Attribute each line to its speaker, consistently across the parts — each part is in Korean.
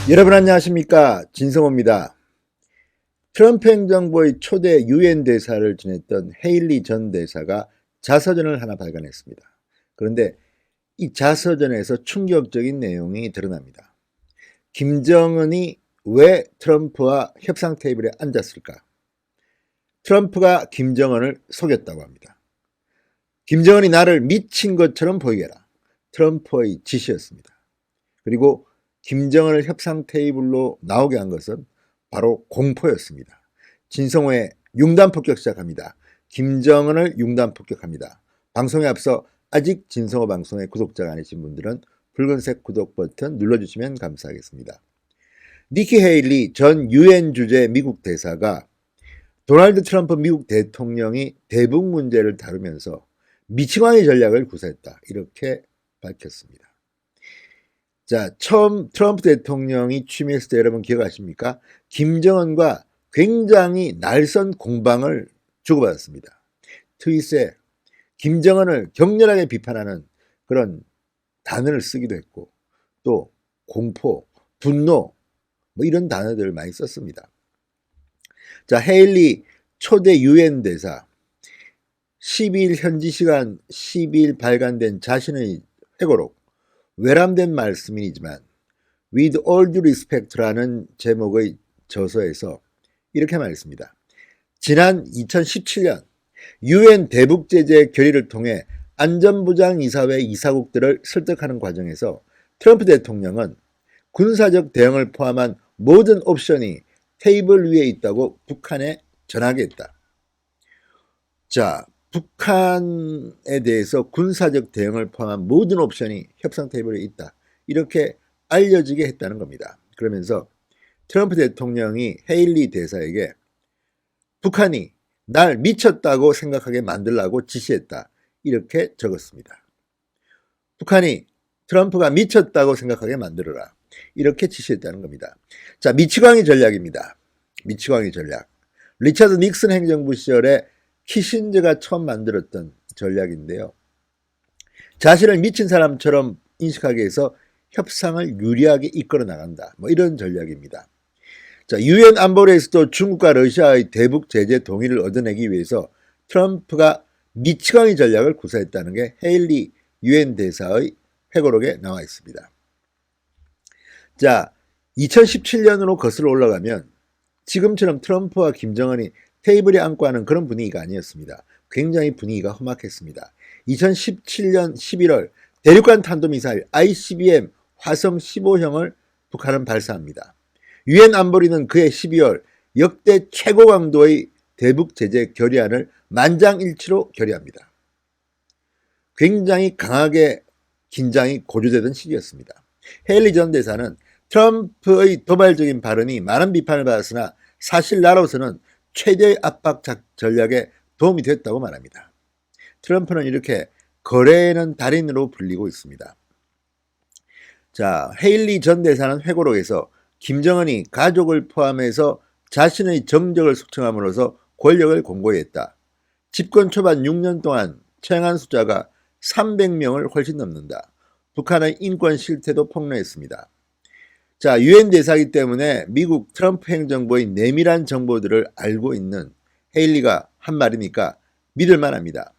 Speaker 1: 여러분 안녕하십니까, 진성호입니다. 트럼프 행정부의 초대 유엔 대사를 지냈던 헤일리 전 대사가 자서전을 하나 발간했습니다. 그런데 이 자서전에서 충격적인 내용이 드러납니다. 김정은이 왜 트럼프와 협상 테이블에 앉았을까? 트럼프가 김정은을 속였다고 합니다. 김정은이 나를 미친 것처럼 보이게 해라. 트럼프의 지시였습니다. 그리고 김정은을 협상 테이블로 나오게 한 것은 바로 공포였습니다. 진성호의 융단 폭격 시작합니다. 김정은을 융단 폭격합니다. 방송에 앞서 아직 진성호 방송의 구독자가 아니신 분들은 붉은색 구독 버튼 눌러주시면 감사하겠습니다. 니키 헤일리 전 유엔 주재 미국 대사가 도널드 트럼프 미국 대통령이 대북 문제를 다루면서 미치광이 전략을 구사했다, 이렇게 밝혔습니다. 자, 처음 트럼프 대통령이 취임했을 때 여러분 기억하십니까? 김정은과 굉장히 날선 공방을 주고받았습니다. 트윗에 김정은을 격렬하게 비판하는 그런 단어를 쓰기도 했고, 또 공포, 분노, 뭐 이런 단어들을 많이 썼습니다. 자, 헤일리 초대 유엔 대사 12일 현지 시간 12일 발간된 자신의 회고록, 외람된 말씀이지만 With all due respect라는 제목의 저서에서 이렇게 말했습니다. 지난 2017년 유엔 대북 제재 결의를 통해 안전보장이사회 이사국들을 설득하는 과정에서 트럼프 대통령은 군사적 대응을 포함한 모든 옵션이 테이블 위에 있다고 북한에 전하게 했다. 자, 북한에 대해서 군사적 대응을 포함한 모든 옵션이 협상 테이블에 있다, 이렇게 알려지게 했다는 겁니다. 그러면서 트럼프 대통령이 헤일리 대사에게 북한이 날 미쳤다고 생각하게 만들라고 지시했다, 이렇게 적었습니다. 북한이 트럼프가 미쳤다고 생각하게 만들어라, 이렇게 지시했다는 겁니다. 자, 미치광이 전략입니다. 미치광이 전략. 리차드 닉슨 행정부 시절에 키신저가 처음 만들었던 전략인데요. 자신을 미친 사람처럼 인식하게 해서 협상을 유리하게 이끌어 나간다, 뭐 이런 전략입니다. 자, 유엔 안보리에서도 중국과 러시아의 대북 제재 동의를 얻어내기 위해서 트럼프가 미치광이 전략을 구사했다는 게 헤일리 유엔 대사의 회고록에 나와 있습니다. 자, 2017년으로 거슬러 올라가면 지금처럼 트럼프와 김정은이 테이블에 앉고 하는 그런 분위기가 아니었습니다. 굉장히 분위기가 험악했습니다. 2017년 11월 대륙간 탄도미사일 ICBM 화성 15형을 북한은 발사합니다. 유엔 안보리는 그해 12월 역대 최고 강도의 대북 제재 결의안을 만장일치로 결의합니다. 굉장히 강하게 긴장이 고조되던 시기였습니다. 헤일리 전 대사는 트럼프의 도발적인 발언이 많은 비판을 받았으나 사실 나로서는 최대의 압박 전략에 도움이 됐다고 말합니다. 트럼프는 이렇게 거래는 달인으로 불리고 있습니다. 자, 헤일리 전 대사는 회고록에서 김정은이 가족을 포함해서 자신의 정적을 숙청함으로써 권력을 공고히 했다. 집권 초반 6년 동안 처형한 숫자가 300명을 훨씬 넘는다. 북한의 인권 실태도 폭로했습니다. 자, 유엔 대사이기 때문에 미국 트럼프 행정부의 내밀한 정보들을 알고 있는 헤일리가 한 말이니까 믿을만 합니다.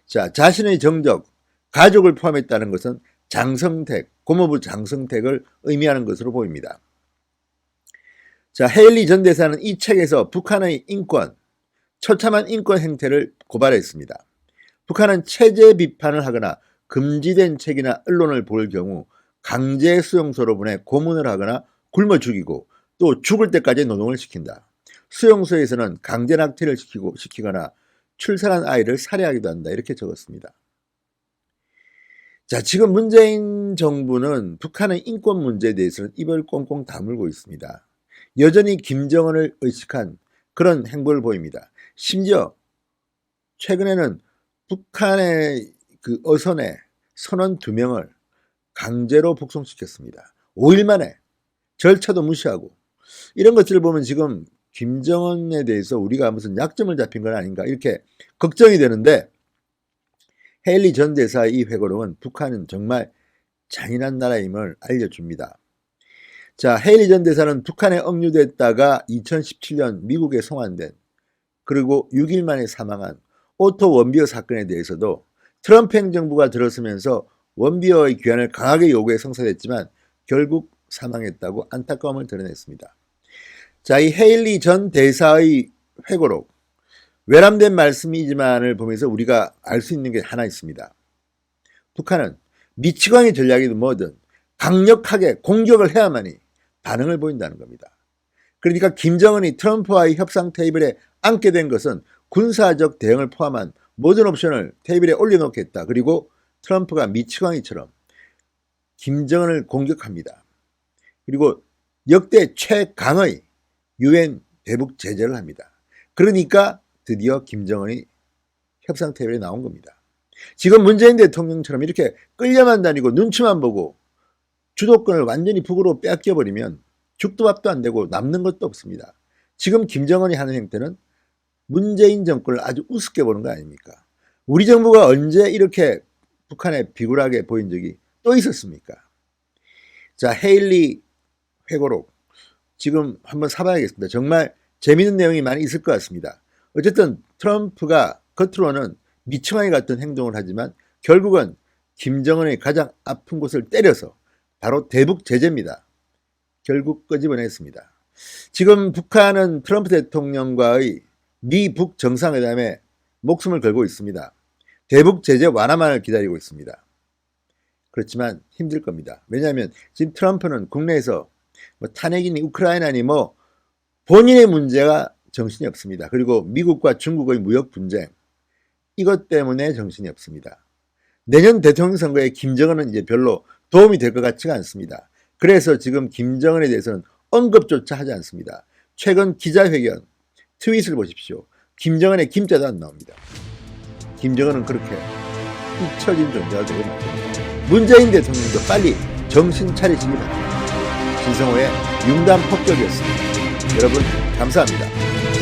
Speaker 1: 자, 자신의 정적, 가족을 포함했다는 것은 장성택, 고모부 장성택을 의미하는 것으로 보입니다. 자, 헤일리 전 대사는 이 책에서 북한의 인권, 처참한 인권 행태를 고발했습니다. 북한은 체제 비판을 하거나 금지된 책이나 언론을 볼 경우 강제 수용소로 보내 고문을 하거나 굶어 죽이고 또 죽을 때까지 노동을 시킨다. 수용소에서는 강제 낙태를 시키거나 출산한 아이를 살해하기도 한다, 이렇게 적었습니다. 자, 지금 문재인 정부는 북한의 인권 문제에 대해서는 입을 꽁꽁 다물고 있습니다. 여전히 김정은을 의식한 그런 행보를 보입니다. 심지어 최근에는 북한의 그 어선에 선원 2명을 강제로 북송시켰습니다. 5일 만에 절차도 무시하고, 이런 것들을 보면 지금 김정은에 대해서 우리가 무슨 약점을 잡힌 건 아닌가, 이렇게 걱정이 되는데, 헤일리 전 대사의 이 회고록은 북한은 정말 잔인한 나라임을 알려줍니다. 자, 헤일리 전 대사는 북한에 억류됐다가 2017년 미국에 송환된, 그리고 6일 만에 사망한 오토 원비어 사건에 대해서도 트럼프 행정부가 들어서면서 원비어의 귀환을 강하게 요구해 성사됐지만 결국 사망했다고 안타까움을 드러냈습니다. 자, 이 헤일리 전 대사의 회고록, 외람된 말씀이지만을 보면서 우리가 알 수 있는 게 하나 있습니다. 북한은 미치광이 전략이든 뭐든 강력하게 공격을 해야만이 반응을 보인다는 겁니다. 그러니까 김정은이 트럼프와의 협상 테이블에 앉게 된 것은 군사적 대응을 포함한 모든 옵션을 테이블에 올려놓겠다. 그리고 트럼프가 미치광이처럼 김정은을 공격합니다. 그리고 역대 최강의 유엔 대북 제재를 합니다. 그러니까 드디어 김정은이 협상 테이블에 나온 겁니다. 지금 문재인 대통령처럼 이렇게 끌려만 다니고 눈치만 보고 주도권을 완전히 북으로 뺏겨버리면 죽도 밥도 안 되고 남는 것도 없습니다. 지금 김정은이 하는 행태는 문재인 정권을 아주 우습게 보는 거 아닙니까? 우리 정부가 언제 이렇게 북한에 비굴하게 보인 적이 또 있었습니까? 자, 헤일리 회고록 지금 한번 사봐야겠습니다. 정말 재미있는 내용이 많이 있을 것 같습니다. 어쨌든 트럼프가 겉으로는 미치광이 같은 행동을 하지만 결국은 김정은의 가장 아픈 곳을 때려서 바로 대북 제재입니다. 결국 끄집어냈습니다. 지금 북한은 트럼프 대통령과의 미북 정상회담에 목숨을 걸고 있습니다. 대북 제재 완화만을 기다리고 있습니다. 그렇지만 힘들 겁니다. 왜냐하면 지금 트럼프는 국내에서 뭐 탄핵이니 우크라이나니 뭐 본인의 문제가 정신이 없습니다. 그리고 미국과 중국의 무역 분쟁, 이것 때문에 정신이 없습니다. 내년 대통령 선거에 김정은은 이제 별로 도움이 될 것 같지가 않습니다. 그래서 지금 김정은에 대해서는 언급조차 하지 않습니다. 최근 기자회견, 트윗을 보십시오. 김정은의 김자도 안 나옵니다. 김정은은 그렇게 잊혀진 존재가 되고 말입니다. 문재인 대통령도 빨리 정신 차리시기 바랍니다. 진성호의 융단 폭격이었습니다. 여러분 감사합니다.